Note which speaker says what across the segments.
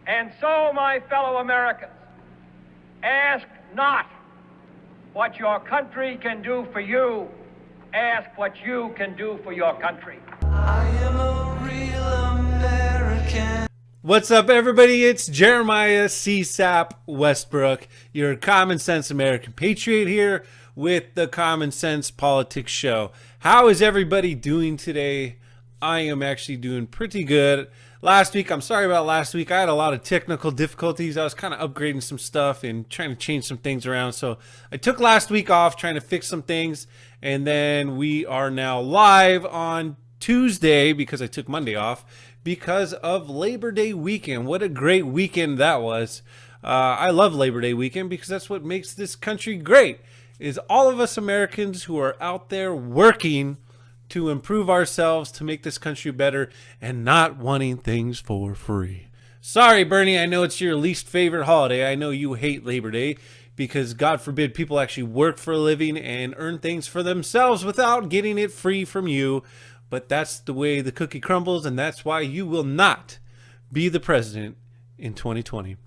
Speaker 1: And so, my fellow Americans, ask not what your country can do for you, ask what you can do for your country.
Speaker 2: I am a real American.
Speaker 3: What's up, everybody? It's Jeremiah CSAP Westbrook, your Common Sense American Patriot here with the Common Sense Politics Show. How is everybody doing today? I am actually doing pretty good. I'm sorry about last week. I had a lot of technical difficulties. I was kind of upgrading some stuff and trying to change some things around. So I took last week off trying to fix some things. And then we are now live on Tuesday because I took Monday off because of Labor Day weekend. What a great weekend that was. I love Labor Day weekend because that's what makes this country great, is all of us Americans who are out there working to improve ourselves, to make this country better, and not wanting things for free. Sorry, Bernie, I know it's your least favorite holiday. I know you hate Labor Day because, God forbid, people actually work for a living and earn things for themselves without getting it free from you. But that's the way the cookie crumbles, and that's why you will not be the president in 2020.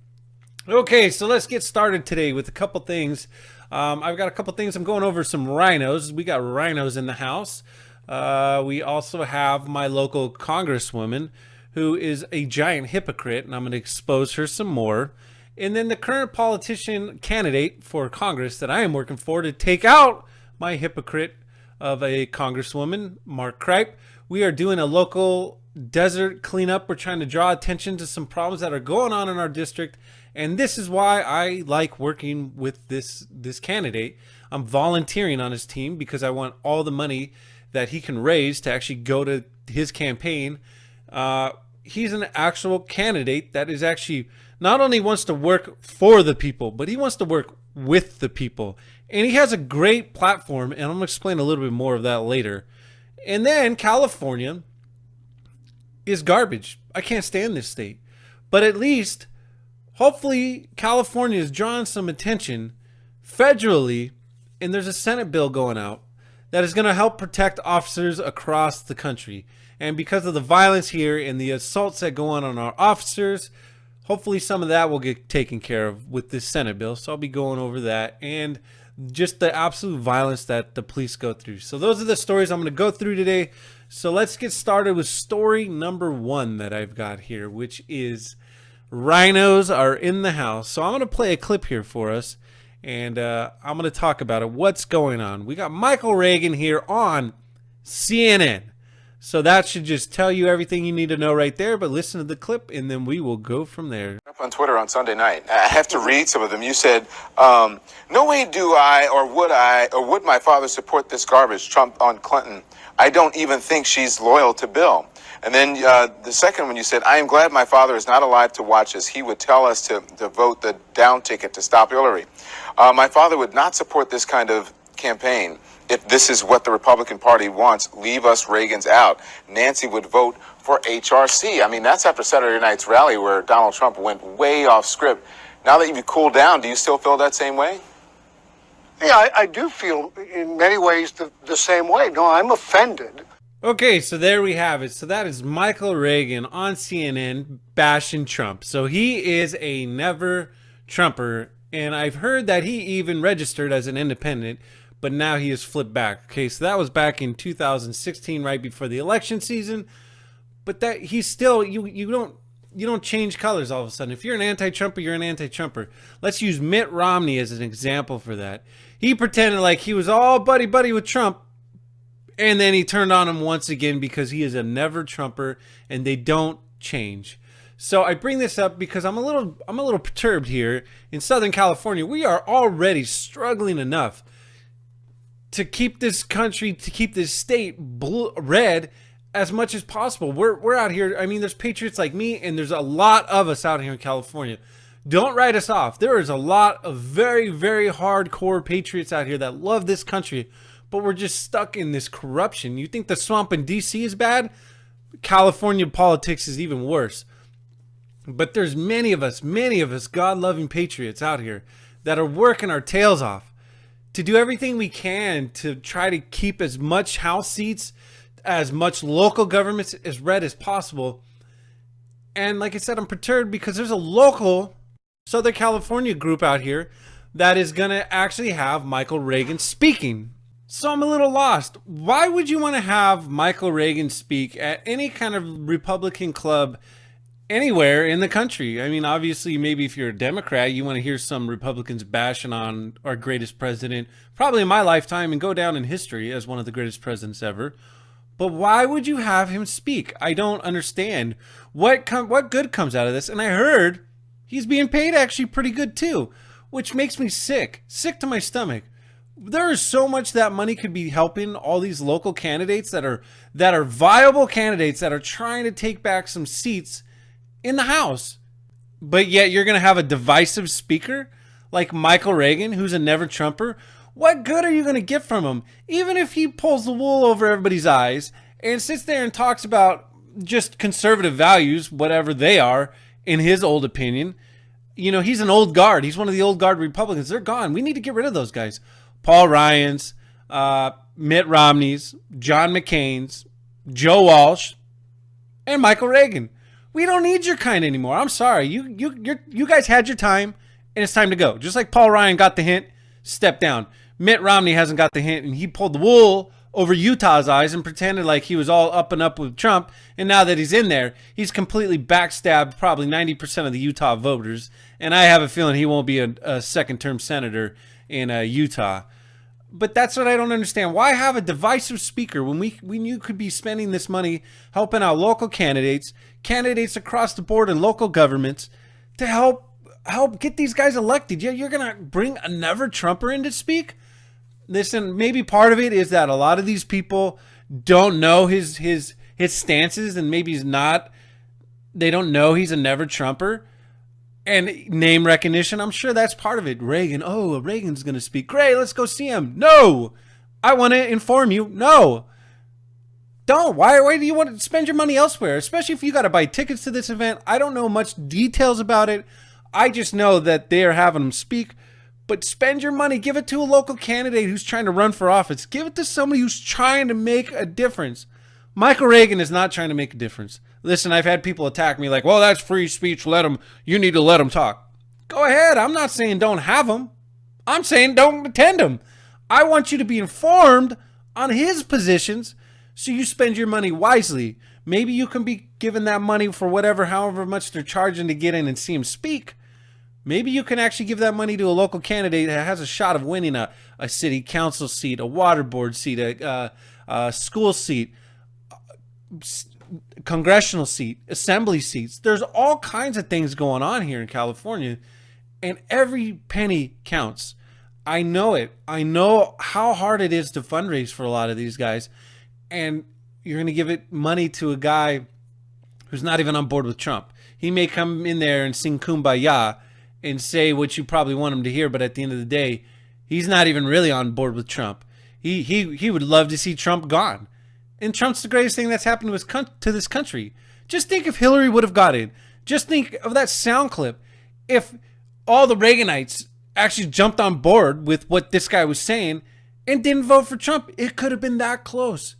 Speaker 3: Okay, so let's get started today with a couple things. I've got a couple things. I'm going over some rhinos. We got rhinos in the house. We also have my local congresswoman who is a giant hypocrite, and I'm going to expose her some more. And then the current politician candidate for Congress that I am working for to take out my hypocrite of a congresswoman, Mark Cripe. We are doing a local desert cleanup. We're trying to draw attention to some problems that are going on in our district. And this is why I like working with this candidate. I'm volunteering on his team because I want all the money that he can raise to actually go to his campaign. He's an actual candidate that is actually not only wants to work for the people, but he wants to work with the people. And he has a great platform, and I'm going to explain a little bit more of that later. And then California is garbage. I can't stand this state. But at least, hopefully, California is drawing some attention federally, and there's a Senate bill going out that is going to help protect officers across the country. And because of the violence here and the assaults that go on our officers, hopefully some of that will get taken care of with this Senate bill. So I'll be going over that and just the absolute violence that the police go through. So those are the stories I'm going to go through today. So let's get started with story number one that I've got here, which is rhinos are in the house. So I'm going to play a clip here for us. And I'm going to talk about it. What's going on? We got Michael Reagan here on CNN. So that should just tell you everything you need to know right there. But listen to the clip, and then we will go from there.
Speaker 4: Up on Twitter on Sunday night. I have to read some of them. You said, no way do I or would my father support this garbage, Trump on Clinton. I don't even think she's loyal to Bill. And then the second one, you said, I am glad my father is not alive to watch this. He would tell us to vote the down ticket to stop Hillary. My father would not support this kind of campaign. If this is what the Republican Party wants, leave us Reagans out. Nancy would vote for HRC. I mean, that's after Saturday night's rally where Donald Trump went way off script. Now that you've cooled down, do you still feel that same way?
Speaker 5: Yeah, I do feel in many ways the same way. No, I'm offended.
Speaker 3: Okay, so there we have it. So that is Michael Reagan on CNN bashing Trump. So he is a never Trumper, and I've heard that he even registered as an independent, but now he has flipped back. Okay, so that was back in 2016, right before the election season. But that he's still, you don't change colors all of a sudden. If you're an anti-Trumper, you're an anti-Trumper. Let's use Mitt Romney as an example for that. He pretended like he was all buddy-buddy with Trump, and then he turned on him once again because he is a never Trumper, and they don't change. So I bring this up because I'm a little perturbed here in Southern California. We are already struggling enough to keep this country, to keep this state red as much as possible. We're out here. I mean, there's patriots like me, and there's a lot of us out here in California. Don't write us off. There is a lot of very, very hardcore patriots out here that love this country, but we're just stuck in this corruption. You think the swamp in D.C. is bad? California politics is even worse. But there's many of us God-loving patriots out here that are working our tails off to do everything we can to try to keep as much House seats, as much local governments as red as possible. And like I said, I'm perturbed because there's a local Southern California group out here that is going to actually have Michael Reagan speaking. So I'm a little lost. Why would you want to have Michael Reagan speak at any kind of Republican club anywhere in the country? I mean, obviously, maybe if you're a Democrat, you want to hear some Republicans bashing on our greatest president, probably in my lifetime, and go down in history as one of the greatest presidents ever. But why would you have him speak? I don't understand. What good comes out of this? And I heard he's being paid actually pretty good too, which makes me sick to my stomach. There is so much that money could be helping all these local candidates that are viable candidates that are trying to take back some seats in the House. But yet you're going to have a divisive speaker like Michael Reagan, who's a never Trumper. What good are you going to get from him? Even if he pulls the wool over everybody's eyes and sits there and talks about just conservative values, whatever they are, in his old opinion. You know, he's an old guard. He's one of the old guard Republicans. They're gone. We need to get rid of those guys. Paul Ryan's, Mitt Romney's, John McCain's, Joe Walsh, and Michael Reagan. We don't need your kind anymore. I'm sorry. You guys had your time, and it's time to go. Just like Paul Ryan got the hint, step down. Mitt Romney hasn't got the hint, and he pulled the wool over Utah's eyes and pretended like he was all up and up with Trump. And now that he's in there, he's completely backstabbed probably 90% of the Utah voters. And I have a feeling he won't be a second-term senator in Utah. But that's what I don't understand. Why have a divisive speaker when you could be spending this money helping out local candidates across the board in local governments to help get these guys elected? Yeah, you're going to bring a never Trumper in to speak? Listen, maybe part of it is that a lot of these people don't know his stances, and maybe they don't know he's a never Trumper. And name recognition, I'm sure that's part of it. Reagan's going to speak. Great, let's go see him. No, I want to inform you. No, don't. Why do you want to spend your money elsewhere? Especially if you got to buy tickets to this event. I don't know much details about it. I just know that they are having him speak. But spend your money. Give it to a local candidate who's trying to run for office. Give it to somebody who's trying to make a difference. Michael Reagan is not trying to make a difference. Listen, I've had people attack me like, well, that's free speech. You need to let him talk. Go ahead. I'm not saying don't have him. I'm saying don't attend him. I want you to be informed on his positions so you spend your money wisely. Maybe you can be given that money for however much they're charging to get in and see him speak. Maybe you can actually give that money to a local candidate that has a shot of winning a city council seat, a water board seat, a school seat, congressional seat, assembly seats. There's all kinds of things going on here in California, and every penny counts. I know it. I know how hard it is to fundraise for a lot of these guys, and you're going to give it money to a guy who's not even on board with Trump. He may come in there and sing Kumbaya and say what you probably want him to hear, but at the end of the day, he's not even really on board with Trump. He would love to see Trump gone. And Trump's the greatest thing that's happened to this country. Just think if Hillary would have got in. Just think of that sound clip. If all the Reaganites actually jumped on board with what this guy was saying and didn't vote for Trump, it could have been that close.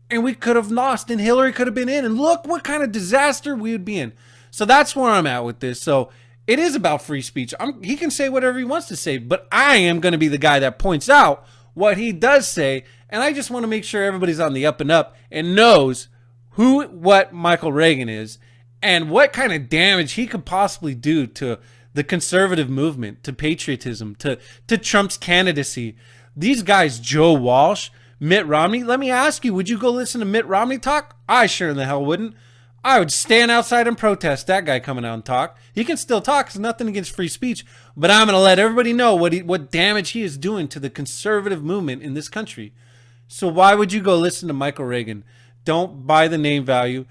Speaker 3: And we could have lost, and Hillary could have been in. And look what kind of disaster we would be in. So that's where I'm at with this. So it is about free speech. He can say whatever he wants to say, but I am going to be the guy that points out what he does say. And I just want to make sure everybody's on the up and up and knows what Michael Reagan is and what kind of damage he could possibly do to the conservative movement, to patriotism, to Trump's candidacy. These guys, Joe Walsh, Mitt Romney, let me ask you, would you go listen to Mitt Romney talk? I sure in the hell wouldn't. I would stand outside and protest that guy coming out and talk. He can still talk. It's nothing against free speech. But I'm going to let everybody know what damage he is doing to the conservative movement in this country. So why would you go listen to Michael Reagan? Don't buy the name value.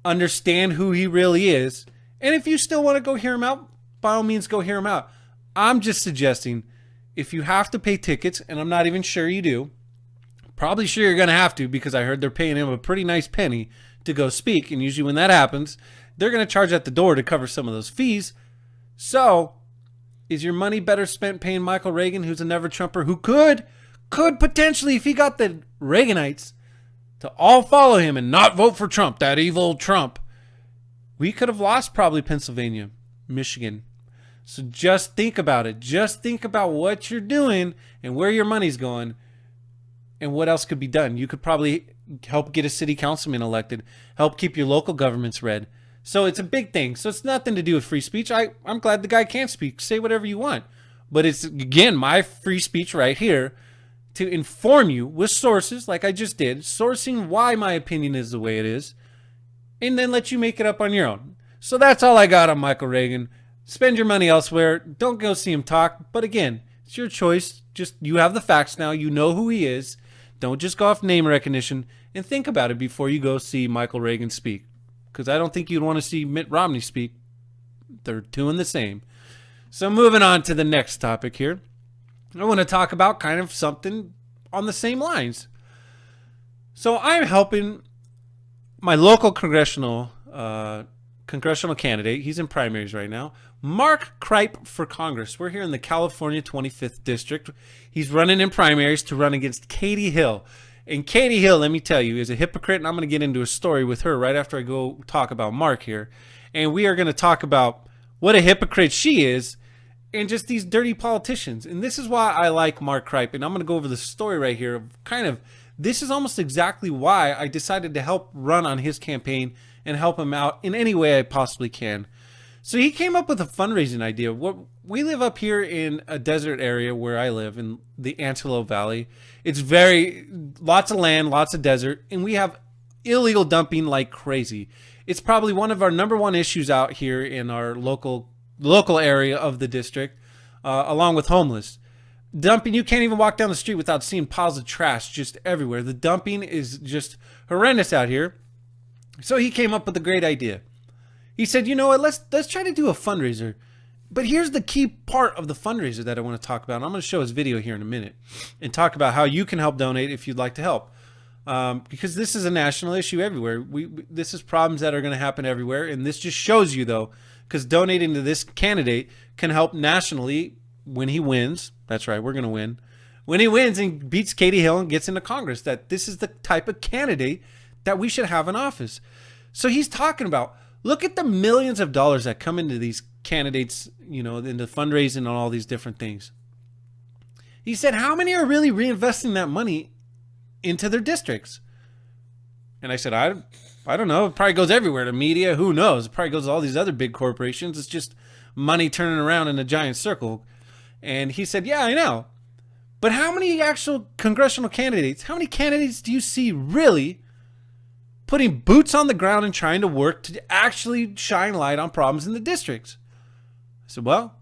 Speaker 3: Understand who he really is. And if you still want to go hear him out, by all means, go hear him out. I'm just suggesting if you have to pay tickets, and I'm not even sure you do, probably sure you're going to have to because I heard they're paying him a pretty nice penny to go speak, and usually when that happens, they're going to charge at the door to cover some of those fees. So, is your money better spent paying Michael Reagan, who's a never Trumper, who could potentially, if he got the Reaganites to all follow him and not vote for Trump, that evil Trump, we could have lost probably Pennsylvania, Michigan. So just think about it. Just think about what you're doing and where your money's going and what else could be done. You could probably help get a city councilman elected, help keep your local governments red. So it's a big thing. So it's nothing to do with free speech. I'm glad the guy can speak. Say whatever you want. But it's, again, my free speech right here to inform you with sources like I just did, sourcing why my opinion is the way it is, and then let you make it up on your own. So that's all I got on Michael Reagan. Spend your money elsewhere. Don't go see him talk. But again, it's your choice. Just, you have the facts now. You know who he is. Don't just go off name recognition, and think about it before you go see Michael Reagan speak. Because I don't think you'd want to see Mitt Romney speak. They're two and the same. So moving on to the next topic here. I want to talk about kind of something on the same lines. So I'm helping my local congressional candidate. He's in primaries right now. Mark Cripe for Congress. We're here in the California 25th District. He's running in primaries to run against Katie Hill. And Katie Hill, let me tell you, is a hypocrite, and I'm going to get into a story with her right after I go talk about Mark here. And we are going to talk about what a hypocrite she is and just these dirty politicians. And this is why I like Mark Cripe. And I'm going to go over the story right here of kind of, this is almost exactly why I decided to help run on his campaign and help him out in any way I possibly can. So he came up with a fundraising idea. We live up here in a desert area where I live in the Antelope Valley. It's lots of land, lots of desert, and we have illegal dumping like crazy. It's probably one of our #1 issues out here in our local area of the district, along with homeless. Dumping, you can't even walk down the street without seeing piles of trash just everywhere. The dumping is just horrendous out here. So he came up with a great idea. He said, you know what, let's try to do a fundraiser. But here's the key part of the fundraiser that I want to talk about. And I'm going to show his video here in a minute and talk about how you can help donate if you'd like to help. Because this is a national issue everywhere. This is problems that are going to happen everywhere. And this just shows you, though, because donating to this candidate can help nationally when he wins. That's right, we're going to win. When he wins and beats Katie Hill and gets into Congress, that this is the type of candidate that we should have in office. So he's talking about, look at the millions of dollars that come into these candidates, you know, into fundraising and all these different things. He said, how many are really reinvesting that money into their districts? And I said, I don't know. It probably goes everywhere to media. Who knows? It probably goes to all these other big corporations. It's just money turning around in a giant circle. And he said, yeah, I know. But how many actual congressional candidates, how many candidates do you see really putting boots on the ground and trying to work to actually shine light on problems in the districts? I said, well,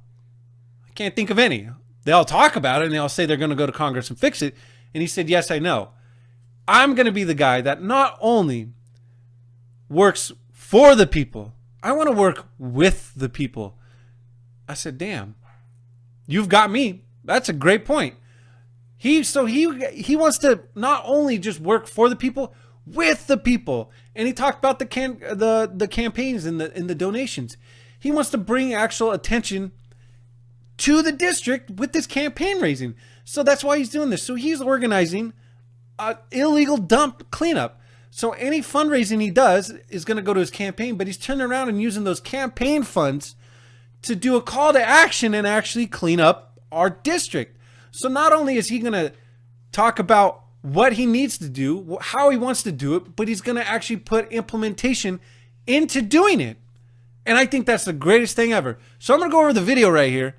Speaker 3: I can't think of any. They all talk about it and they all say they're going to go to Congress and fix it. And he said, yes, I know. I'm going to be the guy that not only works for the people, I want to work with the people. I said, damn, you've got me. That's a great point. He wants to not only just work for the people, with the people. And he talked about the campaigns and the donations. He wants to bring actual attention to the district with this campaign raising. So that's why he's doing this. So he's organizing an illegal dump cleanup. So any fundraising he does is going to go to his campaign, but he's turning around and using those campaign funds to do a call to action and actually clean up our district. So not only is he going to talk about what he needs to do, how he wants to do it, but he's going to actually put implementation into doing it. And I think that's the greatest thing ever. So I'm going to go over the video right here,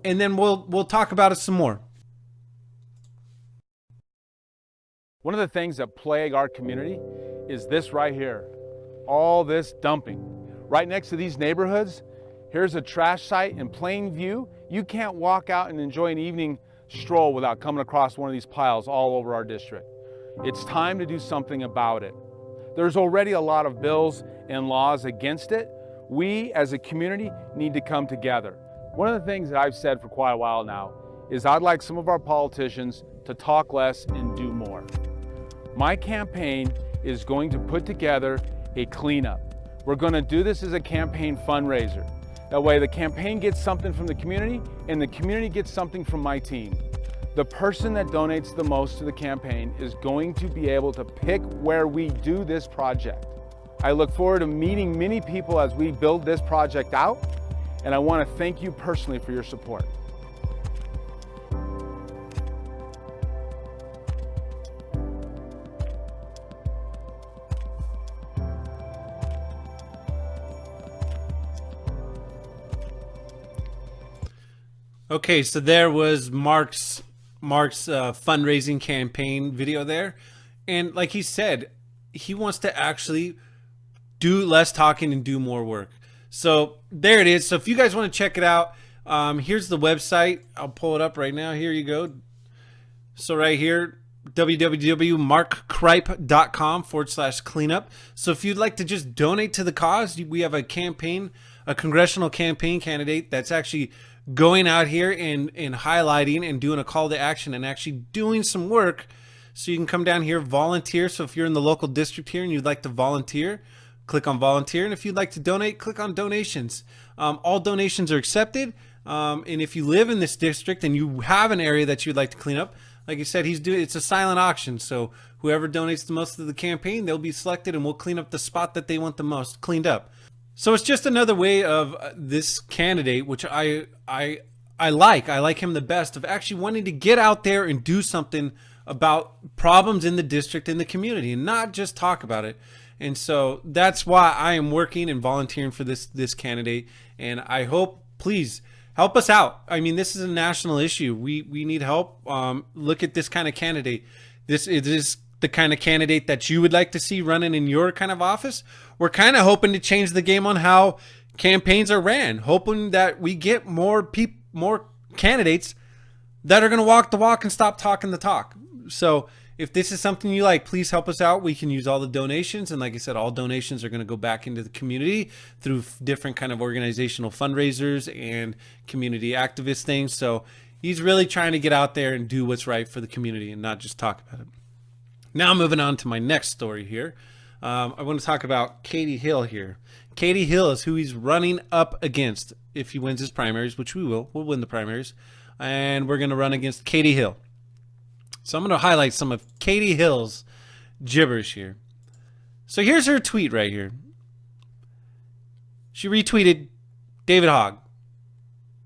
Speaker 3: and then we'll talk about it some more.
Speaker 6: One of the things that plague our community is this right here. All this dumping. Right next to these neighborhoods, here's a trash site in plain view. You can't walk out and enjoy an evening stroll without coming across one of these piles all over our district. It's time to do something about it. There's already a lot of bills and laws against it. We as a community need to come together. One of the things that I've said for quite a while now is I'd like some of our politicians to talk less and do more. My campaign is going to put together a cleanup. We're going to do this as a campaign fundraiser. That way the campaign gets something from the community and the community gets something from my team. The person that donates the most to the campaign is going to be able to pick where we do this project. I look forward to meeting many people as we build this project out, and I want to thank you personally for your support.
Speaker 3: Okay, so there was Mark's fundraising campaign video there, and like he said, he wants to actually do less talking and do more work. So there it is. So if you guys want to check it out, here's the website. I'll pull it up right now. Here you go. So right here, www.markcripe.com/cleanup. So if you'd like to just donate to the cause, we have a campaign, a congressional campaign candidate that's actually going out here and highlighting and doing a call to action and actually doing some work. So you can come down here, volunteer. So if you're in the local district here and you'd like to volunteer, click on volunteer. And if you'd like to donate, click on donations. All donations are accepted. And if you live in this district and you have an area that you'd like to clean up, like I said, it's a silent auction. So whoever donates the most to the campaign, they'll be selected and we'll clean up the spot that they want the most cleaned up. So it's just another way of this candidate, which I like him the best, of actually wanting to get out there and do something about problems in the district, in the community, and not just talk about it. And so that's why I am working and volunteering for this candidate. And I hope, please help us out. I mean, this is a national issue. We need help. Look at this kind of candidate. This is the kind of candidate that you would like to see running in your kind of office. We're kind of hoping to change the game on how campaigns are ran, hoping that we get more candidates that are going to walk the walk and stop talking the talk. So if this is something you like, please help us out. We can use all the donations. And like I said, all donations are going to go back into the community through different kind of organizational fundraisers and community activist things. So he's really trying to get out there and do what's right for the community and not just talk about it. Now moving on to my next story here. I want to talk about Katie Hill here. Katie Hill is who he's running up against if he wins his primaries, which we will. We'll win the primaries. And we're going to run against Katie Hill. So I'm going to highlight some of Katie Hill's gibberish here. So here's her tweet right here. She retweeted David Hogg.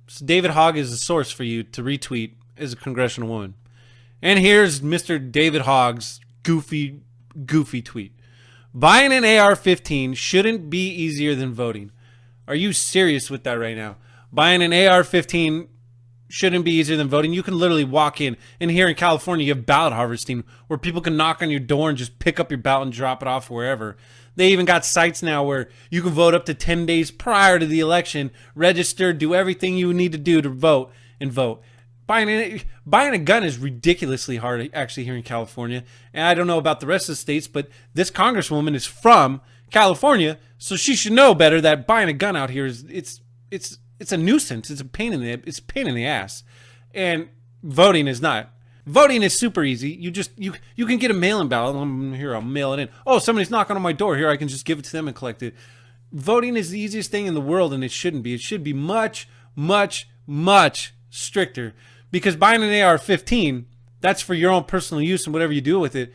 Speaker 3: So David Hogg is a source for you to retweet as a congressional woman. And here's Mr. David Hogg's goofy tweet. Buying an AR-15 shouldn't be easier than voting. Are you serious with that right now? Buying an AR-15 shouldn't be easier than voting. You can literally walk in, and here in California, you have ballot harvesting where people can knock on your door and just pick up your ballot and drop it off wherever. They even got sites now where you can vote up to 10 days prior to the election, register, do everything you need to do to vote, and vote. Buying a gun is ridiculously hard actually here in California. And I don't know about the rest of the states, but this congresswoman is from California, so she should know better that buying a gun out here is it's a nuisance. It's a pain in the ass. And voting is not. Voting is super easy. You can get a mail-in ballot. Here, I'll mail it in. Oh, somebody's knocking on my door. Here, I can just give it to them and collect it. Voting is the easiest thing in the world, and it shouldn't be. It should be much, much, much stricter. Because buying an AR-15, that's for your own personal use and whatever you do with it.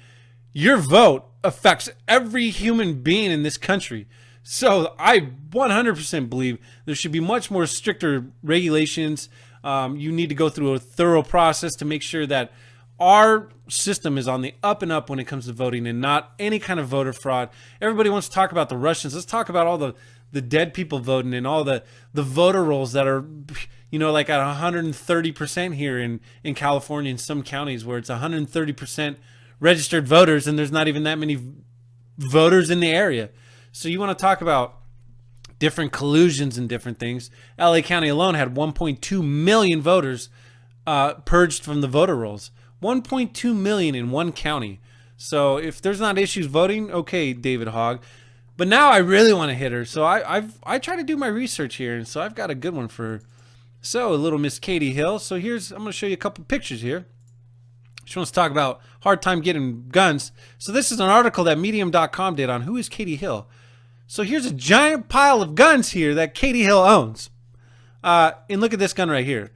Speaker 3: Your vote affects every human being in this country. So I 100% believe there should be much more stricter regulations. You need to go through a thorough process to make sure that our system is on the up and up when it comes to voting and not any kind of voter fraud. Everybody wants to talk about the Russians. Let's talk about all the dead people voting and all the voter rolls that are, like at 130% here in California in some counties where it's 130% registered voters and there's not even that many voters in the area. So you want to talk about different collusions and different things. LA County alone had 1.2 million voters purged from the voter rolls. 1.2 million in one county. So if there's not issues voting, okay, David Hogg. But now I really want to hit her. So I try to do my research here, and so I've got a good one for her. So little Miss Katie Hill. So I'm going to show you a couple pictures here. She wants to talk about hard time getting guns. So this is an article that Medium.com did on who is Katie Hill. So here's a giant pile of guns here that Katie Hill owns. And look at this gun right here.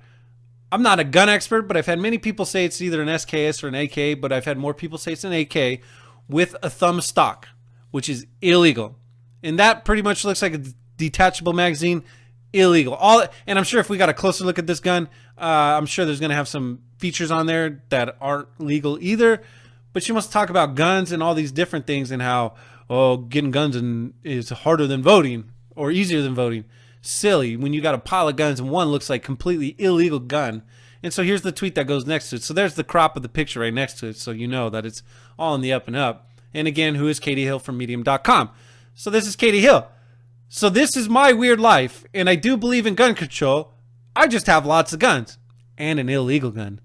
Speaker 3: I'm not a gun expert, but I've had many people say it's either an SKS or an AK, but I've had more people say it's an AK with a thumb stock, which is illegal. And that pretty much looks like a detachable magazine. Illegal. And I'm sure if we got a closer look at this gun, I'm sure there's going to have some features on there that aren't legal either. But she wants to talk about guns and all these different things and how, getting guns is harder than voting or easier than voting. Silly, when you got a pile of guns and one looks like completely illegal gun. And so here's the tweet that goes next to it. So there's the crop of the picture right next to it, so you know that it's all in the up and up. And again, who is Katie Hill from Medium.com. So this is Katie Hill. So this is my weird life, and I do believe in gun control. I just have lots of guns and an illegal gun.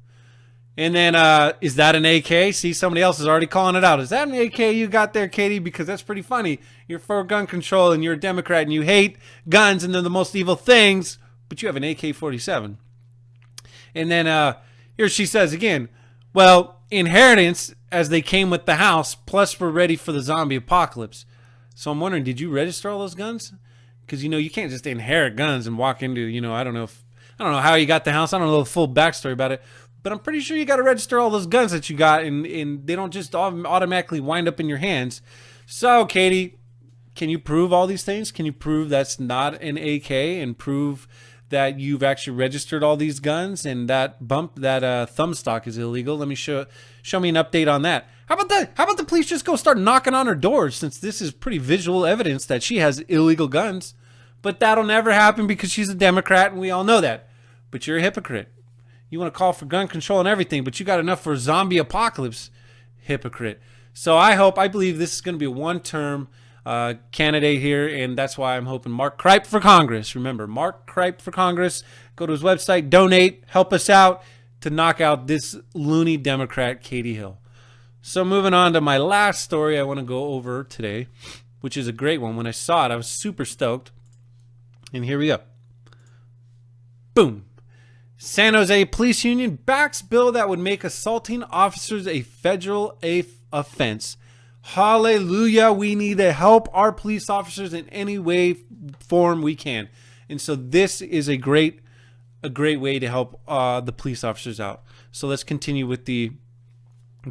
Speaker 3: And then, is that an AK? See, somebody else is already calling it out. Is that an AK you got there, Katie? Because that's pretty funny. You're for gun control, and you're a Democrat, and you hate guns, and they're the most evil things, but you have an AK-47. And then here she says again, well, inheritance as they came with the house, plus we're ready for the zombie apocalypse. So I'm wondering, did you register all those guns? Because, you can't just inherit guns and walk into, I don't know how you got the house. I don't know the full backstory about it. But I'm pretty sure you got to register all those guns that you got, and they don't just automatically wind up in your hands. So, Katie, can you prove all these things? Can you prove that's not an AK and prove that you've actually registered all these guns and that thumb stock is illegal? Let me show me an update on that. How about the police just go start knocking on her doors, since this is pretty visual evidence that she has illegal guns? But that'll never happen because she's a Democrat, and we all know that. But you're a hypocrite. You want to call for gun control and everything, but you got enough for a zombie apocalypse. Hypocrite. So I believe this is going to be a one-term candidate here, and that's why I'm hoping Mark Cripe for Congress. Remember, Mark Cripe for Congress. Go to his website, donate, help us out to knock out this loony Democrat, Katie Hill. So moving on to my last story I want to go over today, which is a great one. When I saw it, I was super stoked. And here we go. Boom. San Jose Police Union backs bill that would make assaulting officers a federal offense. Hallelujah. We need to help our police officers in any way, form we can. And so this is a great way to help the police officers out. So let's continue with the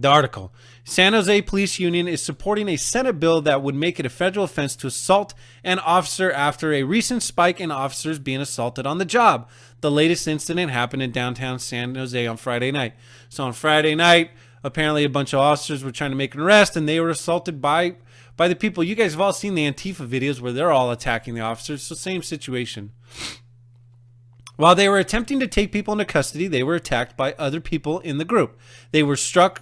Speaker 3: article. San Jose Police Union is supporting a Senate bill that would make it a federal offense to assault an officer after a recent spike in officers being assaulted on the job. The latest incident happened in downtown San Jose on Friday night. So on Friday night, apparently a bunch of officers were trying to make an arrest, and they were assaulted by the people. You guys have all seen the Antifa videos where they're all attacking the officers. So same situation. While they were attempting to take people into custody, they were attacked by other people in the group. They were struck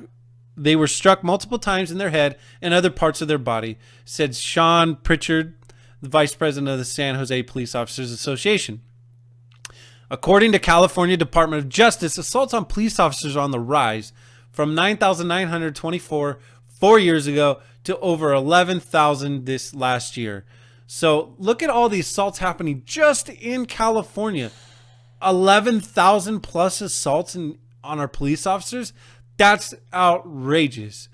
Speaker 3: multiple times in their head and other parts of their body, said Sean Pritchard, the vice president of the San Jose Police Officers Association. According to California Department of Justice, assaults on police officers are on the rise from 9,924 4 years ago to over 11,000 this last year. So look at all the assaults happening just in California. 11,000 plus assaults on our police officers. That's outrageous.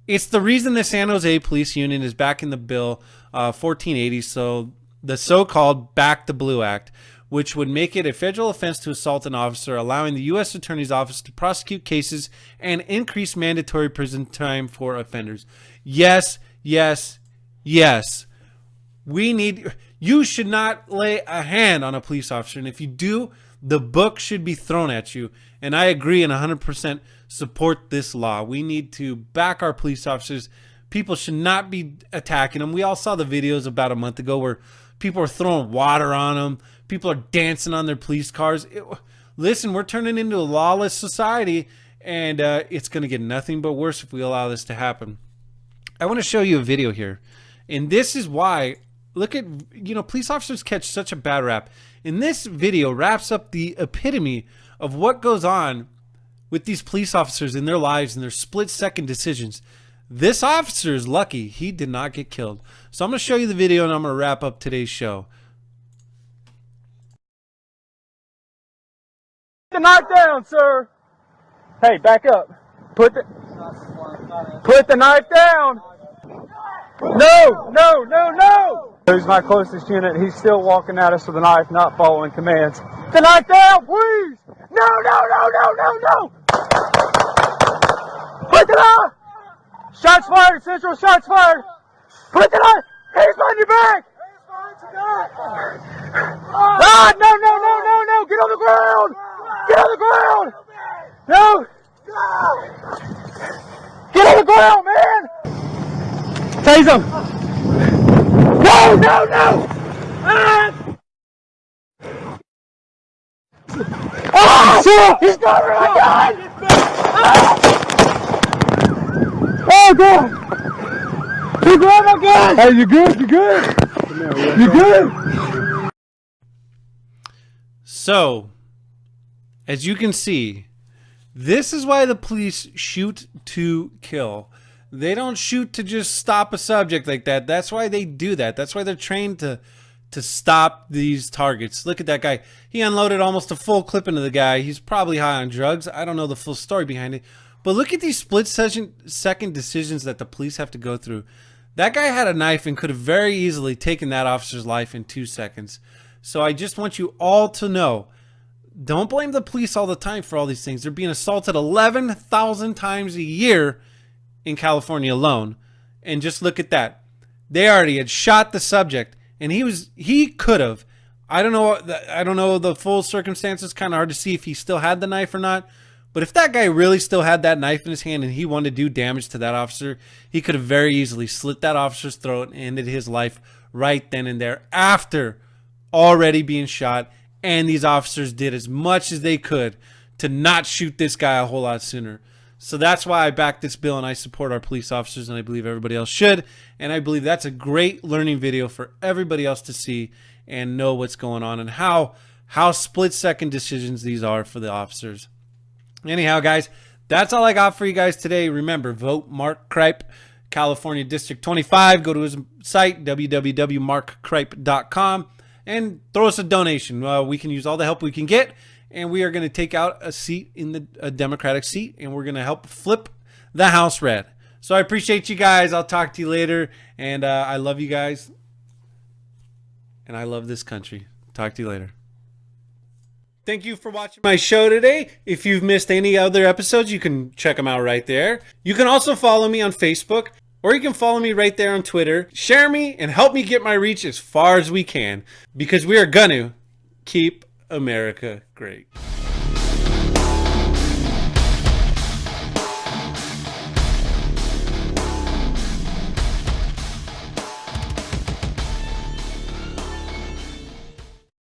Speaker 3: It's the reason the San Jose Police Union is back in the bill 1480, so the so-called Back the Blue Act, which would make it a federal offense to assault an officer, allowing the U.S. Attorney's Office to prosecute cases and increase mandatory prison time for offenders. Yes, yes, yes. You should not lay a hand on a police officer, and if you do, the book should be thrown at you. And I agree and 100% support this law. We need to back our police officers. People should not be attacking them. We all saw the videos about a month ago where people are throwing water on them. People are dancing on their police cars. Listen, we're turning into a lawless society, and it's going to get nothing but worse if we allow this to happen. I want to show you a video here. And this is why, look at, police officers catch such a bad rap. And this video wraps up the epitome of what goes on with these police officers in their lives and their split-second decisions. This officer is lucky he did not get killed. So I'm going to show you the video, and I'm going to wrap up today's show.
Speaker 7: The knife down, sir. Hey, back up. Put the knife down. No. Who's my closest unit? He's still walking at us with a knife, not following commands. The knife down, please. No. Put the knife. Shots fired, Central. Shots fired. Put the knife. Hands behind your back! Ah, no, no, no, no, no! Get on the ground! Get on the ground! No! Get on the ground, man! Tase him! No, no, no! Ah! Ah! He's got my gun! Ah! Oh, God! He grabbed my gun! Hey, you good? You good? You good?
Speaker 3: So, as you can see, this is why the police shoot to kill. They don't shoot to just stop a subject like that. That's why they do that. That's why they're trained to stop these targets. Look at that guy. He unloaded almost a full clip into the guy. He's probably high on drugs. I don't know the full story behind it. But look at these split-second decisions that the police have to go through. That guy had a knife and could have very easily taken that officer's life in 2 seconds. So I just want you all to know, don't blame the police all the time for all these things. They're being assaulted 11,000 times a year in California alone. And just look at that. They already had shot the subject, and he could have. I don't know the full circumstances. Kind of hard to see if he still had the knife or not. But if that guy really still had that knife in his hand and he wanted to do damage to that officer, he could have very easily slit that officer's throat and ended his life right then and there after already being shot. And these officers did as much as they could to not shoot this guy a whole lot sooner. So that's why I back this bill and I support our police officers, and I believe everybody else should. And I believe that's a great learning video for everybody else to see and know what's going on and how split-second decisions these are for the officers. Anyhow, guys, that's all I got for you guys today. Remember, vote Mark Cripe, California District 25. Go to his site, www.markcripe.com, and throw us a donation. We can use all the help we can get, and we are going to take out a seat in a Democratic seat, and we're going to help flip the House red. So I appreciate you guys. I'll talk to you later, and I love you guys, and I love this country. Talk to you later. Thank you for watching my show today. If you've missed any other episodes, you can check them out right there. You can also follow me on Facebook, or you can follow me right there on Twitter. Share me and help me get my reach as far as we can, because we are going to keep America great.